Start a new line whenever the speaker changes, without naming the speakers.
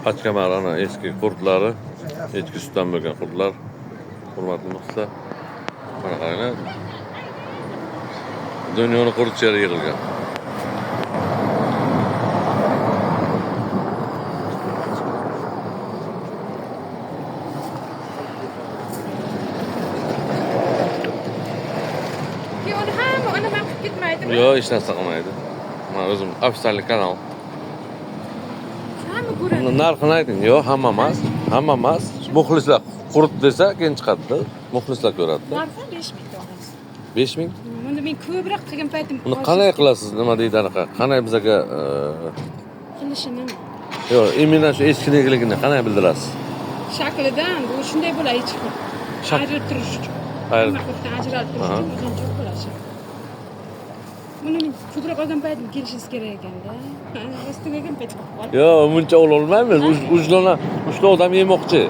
Paçkamar ana eski qurtlari, echki sutdan bo'lgan qurtlar. Hurmatli muxlislar. Mana qaranglar. Dunyoni qurtchalari yig'ilgan. Yo'q, hech narsa qilmaydi. Men o'zim ofitsial kanal.
Hamma ko'radi.
Narxini ayting. Yo'q, hamma emas. Hamma emas. Muxlislar qurt desa, keyin chiqadi. Muxlislar ko'radi.
Narxi 5000 olamiz.
5000.
Bunda men ko'proq qilgan paytim.
Buni qanday qilasiz? Nima deydi anaqa? Qanday bizga
Qilishini
yo'q, imенно shu eskiligini qanday bildirasiz?
shaklidan bu shunday bo'ladi echki. Ajralib turish uchun.
Ayrilib.
Nima qilib ajralib turish uchun uzunchoq bo'ladi. Buni pudra olgan paytim kelishingiz kerak ekanda. Ustiga kelgan payt qolib.
Yo'q, buncha ololmaymiz. Uch dona odam yemoqchi.